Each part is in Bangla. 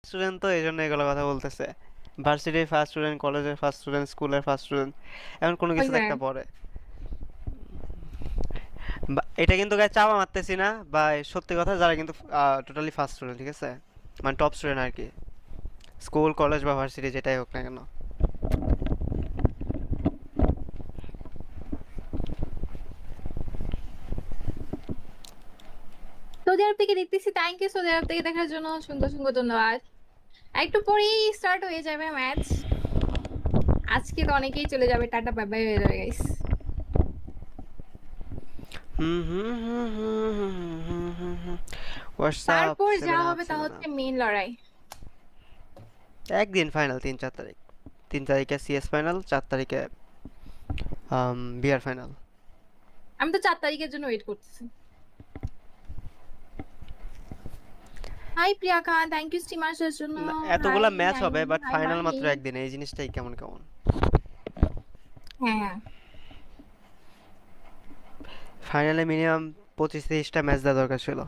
স্টুডেন্ট তো এই জন্য এগুলো কথা বলতেছে। ভার্সিটির ফার্স্ট স্টুডেন্ট, কলেজের ফার্স্ট স্টুডেন্ট, স্কুলের ফার্স্ট স্টুডেন্ট, এমন কোনো ওই কিছু যে একটা পড়ে। এটা কিন্তু গায়ে চাপা মারতেছি না, বা সত্যি কথা, যারা কিন্তু টোটালি ফার্স্ট স্টুডেন্ট, ঠিক আছে, মানে টপ স্টুডেন্ট আর কি, স্কুল কলেজ বা ভার্সিটি যেটাই হোক না কেন। সৌদি আরব থেকে দেখতেছি, থ্যাংক ইউ সৌদি আরব থেকে দেখার জন্য, সুন্দর সুন্দর ধন্যবাদ। একটু পরেই স্টার্ট হয়ে যাবে ম্যাচ। আজকে তো অনেকেই চলে যাবে, টাটা বাই বাই হয়ে যাবে গাইস। হুম হুম হুম হুম হুম হুম হুম হুম। হোয়াটসঅ্যাপ তারপর যা সেভেন আপ হবে তা সেভেন হচ্ছে আপ। মেইন লড়াই। একদিন ফাইনাল 3-4 তারিখ। 3 তারিখে সিএস ফাইনাল, 4 তারিখে বিআর ফাইনাল। আমি তো 4 তারিখের জন্য ওয়েট করতেছি। Hi Priya Khan, thank you স্টিমার্সের জন্য। হাই এতগুলা ম্যাচ হবে, Naim, but hi final Mahi. মাত্র একদিন, এই জিনিসটাই কেমন কেমন। হ্যাঁ, ফাইনালে মিনিমাম 25-30টা ম্যাচ দেওয়া দরকার ছিল।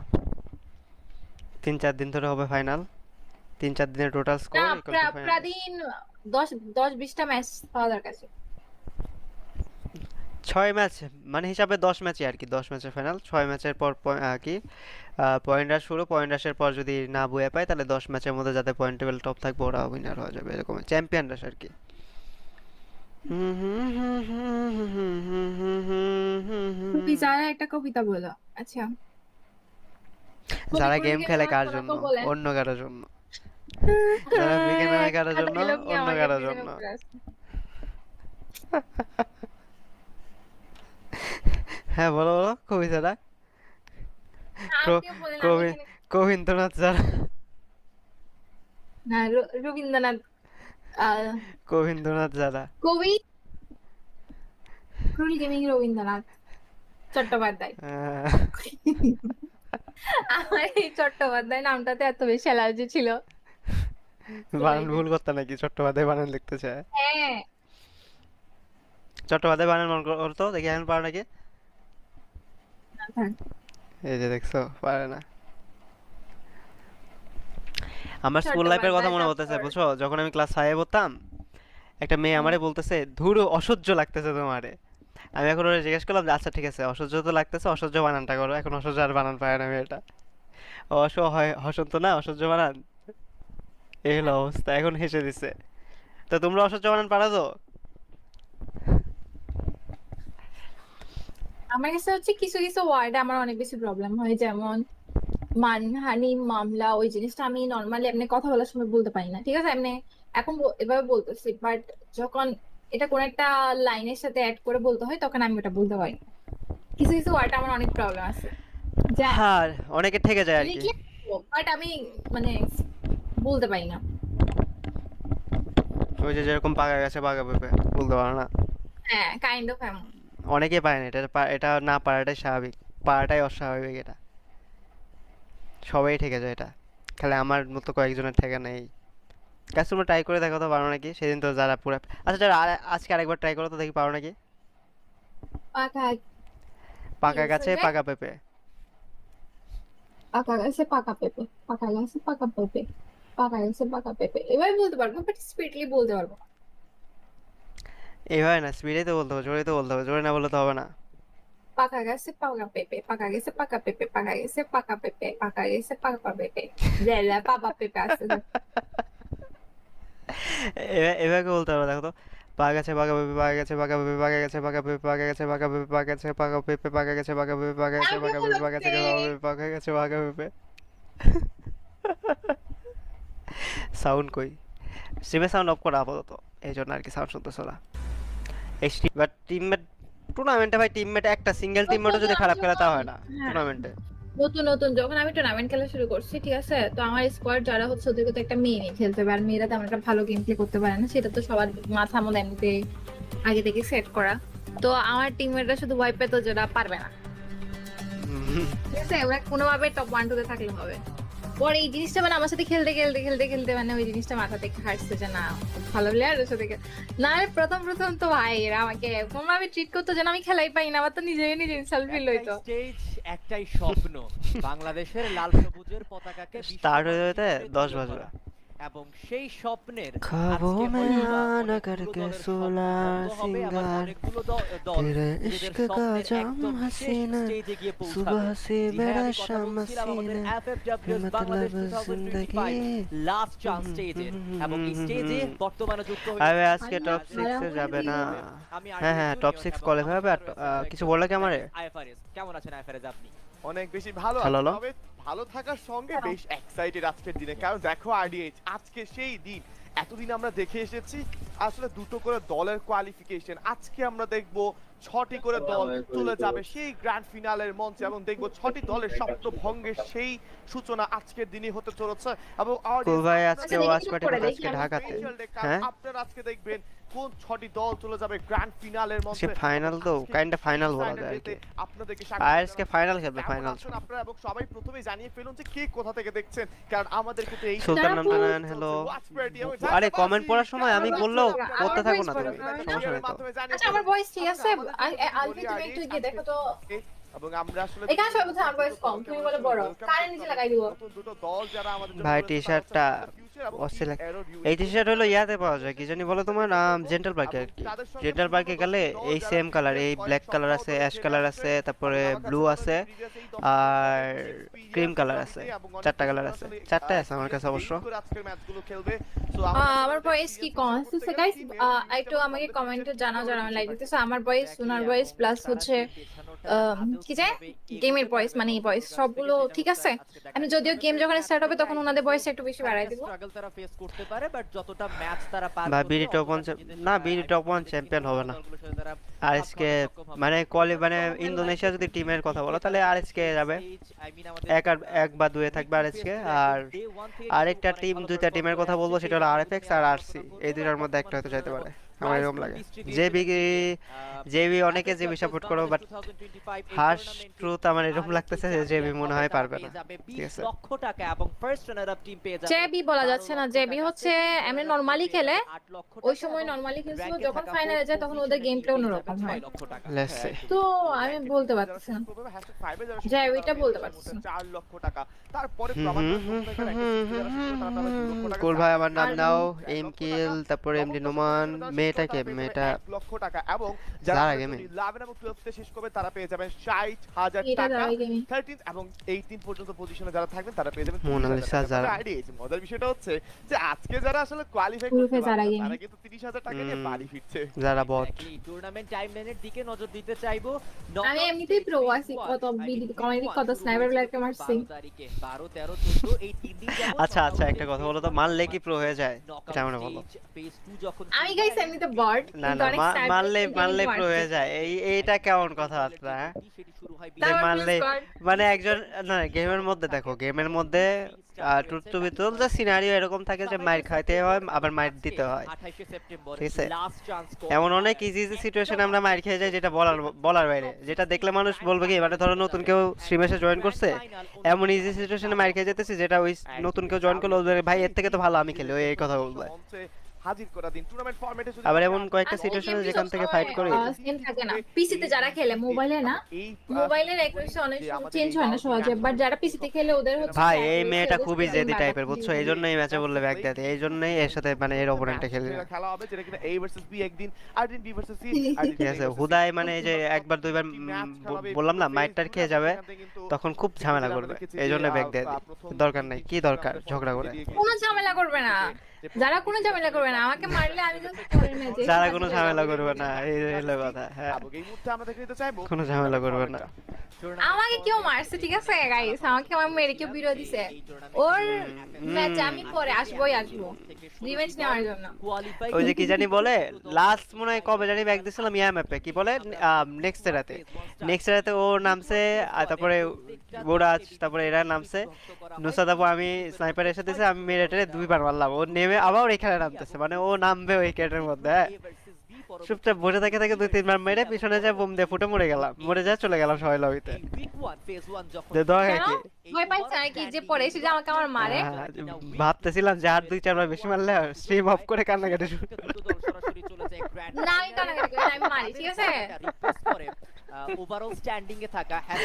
3-4 দিন ধরে হবে ফাইনাল, 3-4 দিনের টোটাল না স্কোর ইকুয়াল টু ফাইনাল। প্রাদিন 10-20টা ম্যাচ পাওয়া দরকার ছিল। 6 ম্যাচ, মানে হিসাবে 10 ম্যাচই আর কি, 10 ম্যাচের ফাইনাল, 6 ম্যাচের পর কি পয়েন্ট রাশ শুরু, পয়েন্ট রাশের পর যদি না বয়ে পায় তাহলে 10 ম্যাচের মধ্যে যাতে পয়েন্ট টেবিল টপ থাকবে ওরা উইনার হয়ে যাবে, এরকম চ্যাম্পিয়ন রাশ আর কি। তুমি যারা একটা কবিতা বলো। আচ্ছা, যারা ক্ষতিপূরণ গেম কেন খেলে কার শোনা জন্য? তো বলেন। অন্য কারোর জন্য। যারা ফ্রি নামে কারোর একটা জন্য, ডায়লগ নিয়ে অন্য আমাকে কারোর ব্রেনের জন্য। উপরে আসছে। হ্যাঁ বলো বলো কবিতাটা। ক- আপনিও বলেন, আমি কবি এখানে। কবীন্দ্রনাথ যারা, না, রবীন্দ্রনাথ। আহ, কবীন্দ্রনাথ যারা। কবি ক্রুল গেমিং রবীন্দ্রনাথ চট্টোপাধ্যায়। আহ, আমার এই চট্টোপাধ্যায় নামটাতে এত বেশি অ্যালার্জি ছিল। বানান চুলাইতে। ভুল করতে নাকি? চট্টোপাধ্যায় বানান লিখতে চায়। হ্যাঁ। চট্টোপাধ্যায় বানান মন করতো দেখি, এখন পারো নাকি? না, থাক। এই যে দেখছো, পারে না। আমার স্কুল লাইফের কথা চট্টোপাধ্যায় মনে পড়তেছে, তারপর। বুঝছো, যখন আমি ক্লাস 5-এ পড়তাম, একটা মেয়ে হুম। আমারে বলতেছে, ধুরু অসহ্য লাগতেছে তোমারে। আমি এখন ওরা জিজ্ঞেস করলাম যে, আচ্ছা ঠিক আছে, অসহ্য তো লাগতেছে, অসহ্য বানানটা করো। এখন অসহ্য আর বানান পায় না মেয়েটা। হয় হসন্ত না, অসহ্য বানান। এই হলো অবস্থা, এখন হেসে দিছে। তো তোমরা অসহ্য বানান পারো তো? আমার কাছে হচ্ছে কিছু কিছু ওয়ার্ডে আমার অনেক বেশি প্রবলেম হয়, যেমন মানহানি, মামলা, ওই জিনিসটা আমি নর্মালি এমনি কথা বলার সময় বলতে পারি না, ঠিক আছে, এমনি এখন এভাবে বলতেছি, বাট যখন এটা কোন একটা লাইনের সাথে অ্যাড করে বলতে হয় তখন আমি ওটা বলতে পারি না। কিছু কিছু ওয়ার্ড আমার অনেক প্রবলেম আছে, যা হ্যাঁ, অনেকে ঠেকে যায় আর কি। লিখলে, বাট আমি মানে বলতে পারি না। ওই যে যেরকম পাকা গেছে পাকা পেঁপে, বলতে পারো না। হ্যাঁ, কাইন্ড অফ এমন। অনেকেই পারে না, এটা না পারাটাই স্বাভাবিক, পারাটাই অস্বাভাবিক এটা। সবাই ঠেকে যায় এটা, খালি আমার মতো কয়েকজনের ঠেকে নেই। গাছ তোমরা ট্রাই করে দেখো তো, পারো নাকি? সেদিন তো যারা পুরো, আচ্ছা যারা আজকে আরেকবার ট্রাই করো তো দেখি, পারো নাকি? পাকা কি পাকা বলছো গাছে যে? পাকা পেঁপে। পাকা গাছে পাকা পেঁপে, পাকা গাছে পাকা পেঁপে, পাকা গাছে পাকা পেঁপে, এভাবে বলতে পারবো, বাট স্পিডলি বলতে পারবো না। এইভাবে না, স্পিডেই তো বলতে হবে, জোরেই তো বলতে হবে, জোরে না বললে তো হবে না। পাকা গেছে পাকা পেঁপে, পাকা গেছে পাকা পেঁপে, পাকা গেছে পাকা পেঁপে, পাকা গেছে পাকা পেঁপে, জেলা পাকা পেঁপে আসতে থাক। এভাবে বলতে হবে, দেখো তো। পাকা গাছে পাকা পেঁপে, পাকা গেছে পাকা পেঁপে, পাকা গেছে পাকা পেঁপে, পাকা গেছে পাকা পেঁপে, পাকা গেছে পাকা পেঁপে, পাকা গেছে পাকা পেঁপে, পাকা গেছে পাকা কেমন পেঁপে, পাকা লাগছে? গেছে পাকা পেঁপে, পাকা গেছে পাকা পেঁপে। সাউন্ড কই? স্ট্রিমে সাউন্ড অফ করা আপাতত, এই জন্য আর কি সাউন্ড শুনতেছো না। এই বাট টিমমেট, টুর্নামেন্টে ভাই টিমমেট, একটা সিঙ্গেল টিমমেটও নতুন যদি আমি খারাপ খেলে তা যখন, হয় না হ্যাঁ, টুর্নামেন্টে। নতুন নতুন যখন আমি টুর্নামেন্ট খেলা শুরু করছি, ঠিক আছে, তো আমার স্কোয়াড যারা হচ্ছে ওদেরকে তো একটা মেয়ে নিয়ে খেলতে হবে, আর মেয়েরা তেমন একটা ভালো গেম প্লে করতে পারে না, সেটা তো সবার মাথার মধ্যে এমনিতে আগে থেকে সেট করা। তো আমার টিমমেটরা শুধু ভয় পেতো যেটা পারবে না, ঠিক আছে, ওরা কোনোভাবে টপ 1-2 তে থাকলে হবে। পরে এই জিনিসটা মানে আমার সাথে খেলতে খেলতে খেলতে খেলতে মানে ওই জিনিসটা মাথা থেকে হাঁটছে যে না, খুব ভালো প্লেয়ার ওর সাথে না, আমি প্রথম প্রথম তো ভাই এরা আমাকে কোনোভাবে ট্রিট করতো যেন আমি খেলাই পাই না, আমার তো নিজেই নিজে ইনসাল্ট ফিল একটাই হইতো। স্টেজ, একটাই স্বপ্ন, বাংলাদেশের লাল সবুজের পতাকাকে স্টার্ট হয়ে বিশ্বমানচিত্রে যেতে দশ তুলে বাজবে। ধরা। এবং সেই স্বপ্নের খাবো আজকে मैं হয়তোবা आना অনেকগুলো करके দলের স্বপ্ন सोलह ভঙ্গ হবে, আবার सिंगार অনেকগুলো দল तेरे নিজেদের इश्क का স্বপ্নের जाम একদম শেষ हसीना স্টেজে গিয়ে सुबह পৌঁছাবে। से জি হ্যাঁ, मेरा আমি কথা शाम বলছিলাম আমাদের हसीना এফএফডব্লিউএস বাংলাদেশ मतलब जिंदगी 2025 লাস্ট চান্স স্টেজের, এবং এই স্টেজে বর্তমানে যুক্ত আরে হয়েছে আজকে আরে টপ না, 6 এ আরে যাবে না। আমি হ্যাঁ হ্যাঁ, টপ 6 কোয়ালিফাই হবে। আর কিছু বললে কি আমারে? আইএফআরএস কেমন আছেন? আইএফআরএস আপনি? অনেক বেশি ভালো ভালো আছি, হলো। তবে ভালো থাকার সঙ্গে বেশ এক্সাইটেড আজকের দিনে, কারণ দেখো আরডিএইচ আজকে সেই দিন। এতদিন আমরা দেখে এসেছি আসলে দুটো করে দলের কোয়ালিফিকেশন, আজকে আমরা দেখব 6টি করে দল চলে যাবে সেই গ্র্যান্ড ফিনালের মঞ্চে, এবং দেখব 6টি দলের স্বপ্ন ভঙ্গের সেই সূচনা আজকের দিনই হতে চলেছে। এবং কুল ভাই আজকে আচ্ছা, ওয়াচ দেখি পার্টি করে করতে দেখি আজকে আমি। ঢাকাতে। কারণ হ্যাঁ আপনারা আজকে দেখবেন কোন 6টি দল চলে যাবে গ্র্যান্ড ফিনালের মঞ্চে। ফাইনাল তো কাইন্ড ফাইনাল বলা যায় আর কি। আপনাদেরকে আজকে ফাইনাল খেলবে, ফাইনাল। আপনারা এবং সবাই প্রথমে জানিয়ে ফেলুন যে কে কোথা থেকে দেখছেন, কারণ আমাদের কিন্তু এই সুলতান তারা নামটান হ্যালো। আরে কমেন্ট পড়ার সময় আমি বললেও পড়তে থাকো না তুমি, সমস্যা নেই তো। আচ্ছা আমার ভয়েস ঠিক আছে? আলফি তুমি একটু গিয়ে দেখো তো। এবং আমরা আসলে এখানে সবাই বলছে আমার ভয়েস কম, তুমি বলে বড়। কানে নিচে লাগাই দিব। নতুন দুটো দল যারা আমাদের জন্য ভাই রয়েছে, টি-শার্টটা তারা হচ্ছে Future এবং অস্থির লাগে। Arrow View। এই টি-শার্ট হলো ইয়াতে পাওয়া যায়, কি জানি বলো তোমার নাম, জেন্টাল পার্কে আর কি। জেন্টাল পার্কে গেলে এই সেম কালার, এই ব্ল্যাক কালার আছে, অ্যাশ কালার আছে, তারপরে ব্লু আছে আর ক্রিম কালার আছে, 4টা কালার আছে, 4টাই আছে আমার কাছে অবশ্য। আজকের ম্যাচগুলো খেলবে। আমার ভয়েস কি কম আসছে গাইস? একটু আমাকে কমেন্টে জানাও যারা আমার লাইক দিতেছে। আমার ভয়েস, সোনার ভয়েস প্লাস হচ্ছে কি যে গেমের ভয়েস, মানে এই ভয়েস সবগুলো ঠিক আছে? আমি যদিও গেম যখন স্টার্ট হবে তখন ওনাদের ভয়েস একটু বেশি বাড়াই দিব। স্ট্রাগল তারা ফেস করতে পারে, বাট যতটা ম্যাচ তারা পার ভাই করবে, বিডি টপ 1 না, বিডি টপ 1 চ্যাম্পিয়ন হবে না। আর আজকে মানে মানে ইন্দোনেশিয়া যদি টিমের কথা বলো তাহলে আর আজকে যাবে এক বা দুয়ে থাকবে আর আজকে। আর আরেকটা টিম, দুইটা টিমের কথা বলবো, সেটা হলো আরএফএক্স আর আরসি। এই দুইটার মধ্যে একটা হতে চাইতে পারে, আমার এরকম লাগে। জেবি অনেকে জেবি সাপোর্ট করো, বাট হার্শ ট্রুথ আমার এরকম লাগতেছে যে জেবি মনে হয় পারবে না। ঠিক আছে, লক্ষ টাকা এবং ফার্স্ট রানার আপ টিম পেয়ে যাবে। জেবি বলা যাচ্ছে না, জেবি হচ্ছে এমনি নরমালি খেলে। 8 লক্ষ ওই টাকা সময় এবং নরমালি খেলছিল, র্যাঙ্কে যখন থাকা ফাইনালে যায় তখন ওদের গেম প্লে অন্যরকম 6 হয়। লক্ষ টাকা। Let's see. তো আমি বলতে পারতেছি না। যে ওইটা বলতে পারছি না। 4 লক্ষ টাকা। তারপরে কুল ভাই আমার নাম আর নাও, এম কিল, তারপরে এমডি নোমান, মেয়েটাকে মেয়েটা 1 লক্ষ টাকা, এবং যারা যারা গেমে 11 এবং 12 তে শেষ করবে তারা পেয়ে যাবেন 60,000 এটা টাকা। দাঁড়াই গেমি। 13 এবং 18 পর্যন্ত পজিশনে যারা থাকবেন তারা পেয়ে যাবেন মোনালিসা 30,000 টাকা। যারা। তবে আইডিয়া আছে, মজার বিষয়টা হচ্ছে যে আজকে যারা আসলে কোয়ালিফাই গ্রুপে করতে যারা পারবে গেমে। তারা কিন্তু 30,000 টাকা নিয়ে বাড়ি ফিরছে। যারা বট। Exactly, টুর্নামেন্ট টাইমলাইনের দিকে নজর দিতে চাইবো। আমি এমনিতেই প্রো আছি, কত বিডি কমেডি, কত স্নাইপার প্লেয়ারকে মারছি। 12 তারিখে 12, 13, 14 এই 3 দিন যাবত আচ্ছা আচ্ছা, একটা কথা বলো তো, মারলে কি প্রো হয়ে যায়? এটা আমরা বলো। ফেজ 2 যখন আমি গাইস এমনিতে বট, না কিন্তু না, অনেক স্নাইপার মারলে প্রো হয়ে যায়, এইটা কেমন কথাবার্তা? হ্যাঁ, সেটি শুরু হয় যে মারলে মানে একজন, না গেমের মধ্যে দেখো, গেমের মধ্যে টুর টু বিটল যে সিনারিও এরকম থাকে যে মাইর খাইতে হয় আবার মাইর দিতে হয়। 28 সেপ্টেম্বর ঠিক আছে, লাস্ট চান্স। এমন অনেক ইজি ইজি সিচুয়েশনে আমরা মাইর খেয়ে যাই যেটা বলার বাইরে, যেটা দেখলে মানুষ বলবে কি, মানে ধরো নতুন কেউ স্ট্রিমে এসে জয়েন করছে, এমন ইজি সিচুয়েশনে মাইর খেয়ে যেতেছি যেটা ওই নতুন কেউ জয়েন করলে বলবে ভাই এর থেকে তো ভালো আমি খেলি, ওই এই কথা বলবে। মঞ্চে হাজির করা দিন টুর্নামেন্ট ফরম্যাটে। যদি আবার এমন কয়েকটা সিচুয়েশনে যেখান থেকে ফাইট করি, সেম থাকে না। পিসিতে যারা খেলে, মোবাইলে না, মোবাইলের অ্যাকুরেসি অনেক চেঞ্জ হয় না সহজে, বাট যারা পিসিতে খেলে ওদের হচ্ছে ভাই এই accuracy মেয়েটা ওদের খুবই সাথে জেদি বাড়াতে টাইপের, বুঝছো? এই জন্যই ম্যাচে বললে ব্যাক দেয়, এই জন্যই এর সাথে মানে এর অপোনেন্টে খেলি না। খেলা হবে যেটা কিনা A ভার্সেস B একদিন, আর্জেন্টিনা B ভার্সেস C। ঠিক আছে, হুদাই মানে এই যে একবার দুইবার বললাম না মাইটটার খেয়ে যাবে, তখন খুব ঝামেলা করবে, এই জন্য ব্যাক দেয় দিই। দরকার নাই, কি দরকার ঝগড়া করে? কোনো ঝামেলা করবে না, যারা কোনো ঝামেলা করবে না, আমাকে মারলে আমি জাস্ট পরের ম্যাচে যারা কোনো ঝামেলা করবে না, এই হলো কথা। হ্যাঁ, এই মুহূর্তে আমরা দেখে নিতে চাইবো কোনো ঝামেলা করবে না। আমাকে কেউ মারছে, ঠিক আছে গাইস, আমাকে আমার মেরে কেউ বিরোধ দিছে, ওর ম্যাচে আমি পরে আসবো রিভেঞ্জ নেওয়ার জন্য। ওই যে কি জানি বলে, লাস্ট মনে হয় কবে জানি ব্যাক দিছিলাম ইয়া ম্যাপে, কি বলে নেক্সট রাতে ও নামছে, আর তারপরে বোরাজ, তারপরে এরা নামছে, নুসাদ আপু আমি স্নাইপার এসে দিছে, আমি মেরে টেরে 2বার মারলাম, ও নেমে আবার এখানে নামতেছে, মানে ও নামবে ওই ক্যাটের মধ্যে। হ্যাঁ, চুপচাপ বসে থাকে 2-3বার মেরে পিছনে যায় বোম দিয়ে ফুটে মরে যায়, চলে গেলাম সবাই লবিতে। দরকার কি? ভয় পাইছে নাকি যে পরে এসে যে আমাকে আমার মারে? হ্যাঁ, ভাবতেছিলাম যে আর 2-4বার বেশি মারলে স্ট্রিম অফ করে কান্নাকাটি শুরু। না আমি কান্নাকাটি করি না, আমি মারি, ঠিক আছে? ওভারঅল স্ট্যান্ডিং এ থাকা হ্যাজ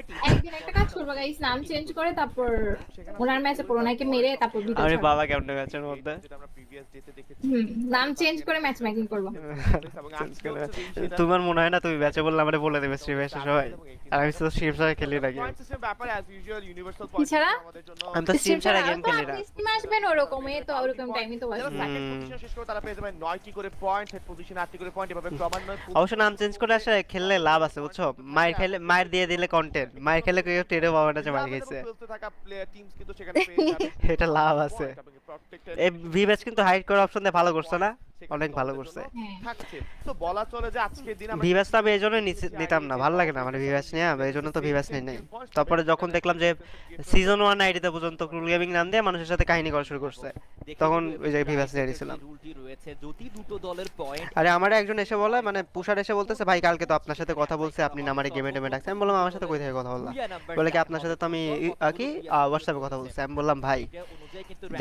30। একদিন একটা কাজ করবো গাইস, নাম চেঞ্জ করে তারপর ওনার ম্যাচে পুরোনাকে মেরে তারপর ভিডিও আরে ছাড়বো। বাবা কেমন ম্যাচের মধ্যে যেটা আমরা প্রিভিয়াস ডেতে দেখেছি নাম চেঞ্জ করে ম্যাচ মেকিং করবো। এবং চেঞ্জ আজকে করে। হচ্ছে যে সেটা তোমার মনে হয় না তুমি ম্যাচে বললে আমারে বলে দেবে স্ট্রিমে এসে সবাই, আর আমি তো স্ট্রিম ছাড়া খেলি না গেম। পয়েন্ট সিস্টেম ব্যাপারে অ্যাজ ইউজুয়াল ইউনিভার্সাল কি পয়েন্ট ছাড়া? আমাদের জন্য আমি তো স্ট্রিম ছাড়া গেম খেলি না। আপনি স্ট্রিম আসবেন ওরকম, এই তো ওরকম টাইমই তো যারা আসবে। সেকেন্ড পজিশন শেষ করে তারা পেয়ে যাবেন 9টি করে পয়েন্ট, থার্ড পজিশন 8টি করে পয়েন্ট, এভাবে ক্রমান্বয়ে অবশ্য নাম চেঞ্জ করে আসলে খেললে লাভ আছে বুঝছো, মায়ের খেলে মায়ের দিয়ে দিলে কন্টেন্ট, মায়ের খেলে কেউ টেরও পাবে না যে মার গেছে, খেলতে থাকা প্লেয়ার টিমস কিন্তু সেখানে পেয়ে যাবে এটা লাভ আছে। এই ভি ব্যাচ কিন্তু হাইড করার অপশন দিয়ে ভালো করছে না, অনেক ভালো করছে। থাকছে তো বলা চলে যে আজকের দিন আমরা ভি ব্যাচ তো আমি এই জন্যই নিতাম না, ভালো লাগে না মানে ভি ব্যাচ নিয়ে, এই জন্য তো ভি ব্যাচ নিই নাই। তারপরে যখন দেখলাম যে সিজন 1 আইডিতে পর্যন্ত ক্রুল গেমিং নাম দিয়ে মানুষের সাথে কাহিনী করা শুরু করছে, তখন ওই যে ভি ব্যাচ নিয়ে দিয়েছিলাম। রুলটি রয়েছে যদি দুটো দলের পয়েন্ট আরে আমার একজন এসে বলে, মানে পুষার এসে বলতেছে ভাই কালকে তো আপনার সাথে কথা বলছে, আপনি না আমারে গেমে টেমে ডাকছেন। আমি বললাম আমার সাথে কই থেকে কথা বললাম, বলে কি আপনার সাথে তো আমি কি হোয়াটসঅ্যাপে কথা বলছি। আমি বললাম ভাই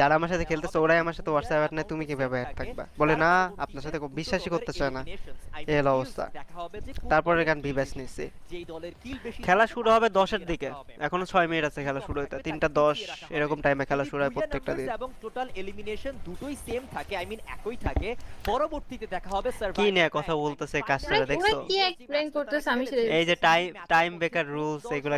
যারা আমার সাথে খেলতেছে ওরাই আমার সাথে হোয়াটসঅ্যাপ অ্যাড নেই, তুমি কিভাবে অ্যাড থাকবা? বলে না আপনার সাথে বিশ্বাসই করতে চায় না, এই হলো অবস্থা। তারপরে গান ভি ব্যাচ নিচ্ছি। খেলা শুরু হবে 10-এর দিকে, এখনো 6 মিনিট আছে খেলা শুরু হতে, 3:10 এরকম টাইমে খেলা শুরু হয় প্রত্যেকটা দিন। এবং টোটাল এলিমিনেশন দুটোই সেম থাকে, আই মিন একই থাকে। পরবর্তীতে দেখা হবে কি নিয়ে কথা বলতেছে কাজটা দেখছো? কি এক্সপ্লেইন করতেছ আমি সেটা এই যে টাইম বেকার রুলস এগুলা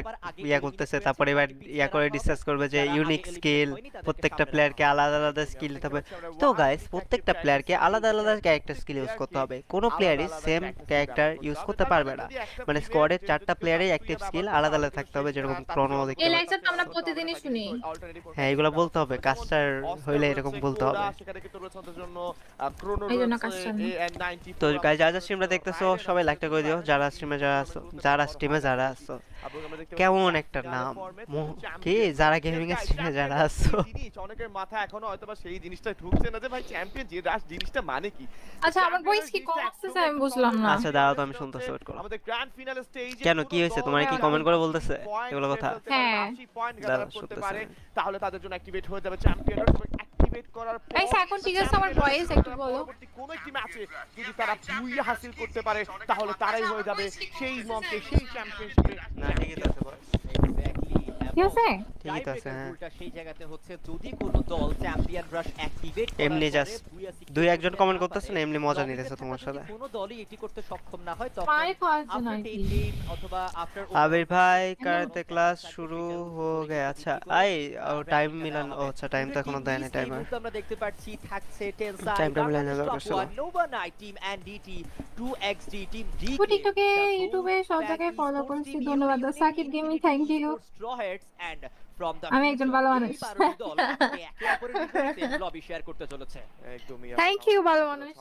ইয়া করতেছে, তারপরে এবার ইয়া করে ডিসকাস করবে যে ইউনিক স্কিল, প্রত্যেকটা প্লেয়ারকে আলাদা আলাদা স্কিল দিতে হবে। তো গাইস প্রত্যেকটা প্লেয়ারকে আলাদা আলাদা ক্যারেক্টার স্কিল ইউজ করতে হবে, কোনো প্লেয়ারই সেম ক্যারেক্টার ইউজ করতে পারবে না। মানে স্কোয়াডের 4টা প্লেয়ারের অ্যাক্টিভ স্কিল আলাদা আলাদা থাকতে হবে, যেরকম ক্রোনো দেখতে এই পাচ্ছ। লেকচারটা আমরা প্রতিদিনই শুনি। হ্যাঁ এগুলো বলতে হবে, কাস্টার হইলে এরকম বলতে হবে। সেখানে কিন্তু রয়েছে আমাদের জন্য ক্রোনো এই জন্য রয়েছে কাজটা নেই। AN90 তো গাইস যারা স্ট্রিমটা দেখতেছো সবাই লাইকটা করে দিও, যারা স্ট্রিমে যারা আছো। এবং আমরা দেখতে কেমন পাচ্ছি একটা যারা নাম ফর্মে কি যারা গেমিং এর স্ট্রিমে যারা আছো। জিনিস অনেকের মাথায় এখনো হয়তোবা সেই জিনিসটা ঢুকছে না যে ভাই চ্যাম্পিয়ন যে রাশ জিনিসটা মানে কি। আচ্ছা আমার ভয়েস কি কম আসতেছে আমি বুঝলাম না। আচ্ছা দাঁড়াও তো আমি শুনতেছি, ওয়েট করো। আমাদের গ্র্যান্ড ফিনাল স্টেজে কেন কি হয়েছে, তোমার কি কমেন্ট করে বলতেছে এগুলো কথা? হ্যাঁ। পয়েন্ট দাঁড়াও, গ্যাদার করতে শুনতেছি পারে আমি। তাহলে তাদের জন্য অ্যাক্টিভেট হয়ে যাবে চ্যাম্পিয়ন অ্যাক্টিভেট করার পর গাইস এখন ঠিক আছে, আমার ভয়েস একটু বলো। পরবর্তী কোন একটি ম্যাচে যদি তারা বুইয়া হাসিল করতে পারে তাহলে তারাই হয়ে যাবে সেই মঞ্চে সেই চ্যাম্পিয়নশিপে। না ঠিকই তো আছে বল। ঠিক আছে? ঠিকই তো আছে, হ্যাঁ। রুলটা সেই জায়গাতে হচ্ছে যদি কোনো দল চ্যাম্পিয়ন রাশ অ্যাক্টিভেট এমনি just দুই একজন কমেন্ট করতেছে না, এমনি মজা নিতেছে তোমার সাথে। কোনো দলই এটি করতে সক্ষম না হয় তখন পায়ে খাওয়ার জন্য after আর কি। 10 game অথবা after আবির ভাই কারাতে ক্লাস শুরু হয়ে গেছে। আচ্ছা আই টাইম মিলান, ও আচ্ছা টাইম তো এখনো দেয় না টাইমার। আমরা দেখতে পাচ্ছি থাকছে টেনসাই টাইমটা মিলানো দরকার ছিল। Nova night team and DT 2xd team D ও টিকটকে ইউটিউবে সব জায়গায় ফলো করছি, ধন্যবাদ সাকিব গেমিং, থ্যাংক ইউ। আমি একজন ভালো মানুষ। লবি শেয়ার করতে চলেছে। একদমই Thank you, ভালো মানুষ।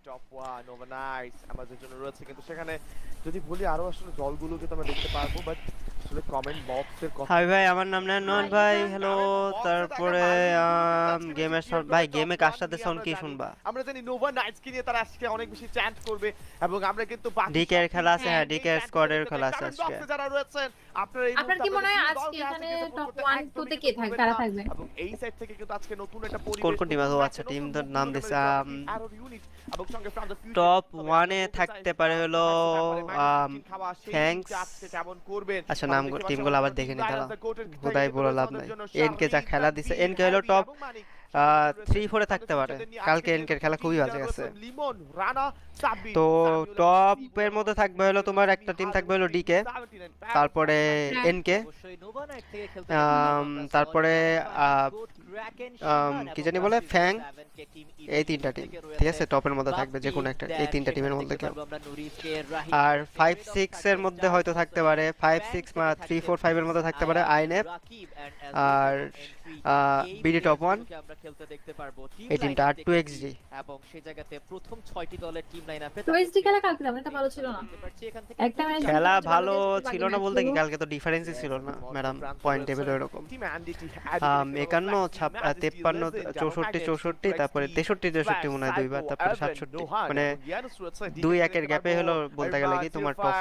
টপ 1 ওভারনাইট আমাদের জন্য রয়েছে, কিন্তু সেখানে যদি বলি আরো আসলে দলগুলোকে তো আমরা দেখতে পারবো, বাট আসলে কমেন্ট বক্সের কথা হাই ভাই আমার নাম নয়ন ভাই, হ্যালো। তারপরে গেমের ভাই গেমে কার সাথে সাউন্ড কি শুনবা? আমরা জানি নোভা নাইটস কে নিয়ে তারা আজকে অনেক বেশি চ্যান্ট করবে এবং আমরা কিন্তু ডিকে এর খেলা আছে, হ্যাঁ ডিকে এর স্কোয়াডের খেলা আছে আজকে। যারা রয়েছেন আপনারা এই আপনার কি মনে হয় আজকে এখানে টপ 1 2 তে কে থাকবে, কারা থাকবে? এবং এই সাইড থেকে কিন্তু আজকে নতুন একটা পরিবেশ, কোন কোন টিম আছে? আচ্ছা টিম তো নাম দিছে আরো ইউনিট এবং সঙ্গে ফ্রম দ্য ফিউচার টপ 1 এ থাকতে পারে হলো থ্যাঙ্কস। আজকে কেমন করবেন? আচ্ছা নাম টিমগুলো আবার দেখে নিতে হবে, বোধহয় বলে লাভ নাই। এনকে যা খেলা দিছে, এনকে হলো টপ 3-4 এ থাকতে পারে, কালকে এনকে এর খেলা খুবই বাজে গেছে। লিমন রানা সাব্বির তো টপ এর মধ্যে থাকবে হলো তোমার একটা টিম থাকবে হলো ডিকে, তারপরে এনকে, অবশ্যই নোভা নাইট থেকে খেলতে তারপরে কি জানি বলে ফ্যাং, এই তিনটা টিম ঠিক আছে টপের মধ্যে থাকবে, যে কোনো একটা এই তিনটা টিমের মধ্যে কেউ। আর 5-6 এর মধ্যে হয়তো থাকতে পারে 5-6 বা 3-4-5 এর মধ্যে থাকতে পারে আইএনএফ আর বিডি টপ 1 আমরা খেলতে দেখতে পারবো এই টিমটা আর 2xg। এবং সেই জায়গাতে প্রথম 6টি দলের টিম লাইনআপে 2xd খেলা কালকে তেমন একটা ভালো ছিল না। একটা ম্যাচ খেলা ভালো ছিল না বলতে কি কালকে তো ডিফারেন্সই ছিল না ম্যাডাম, পয়েন্ট টেবিল এরকম 51 53 64 64, তারপরে 63 63 মনে হয় দুইবার, তারপরে 67, মানে 2-1 এর গ্যাপে হলো বলতে গেলে কি তোমার টপ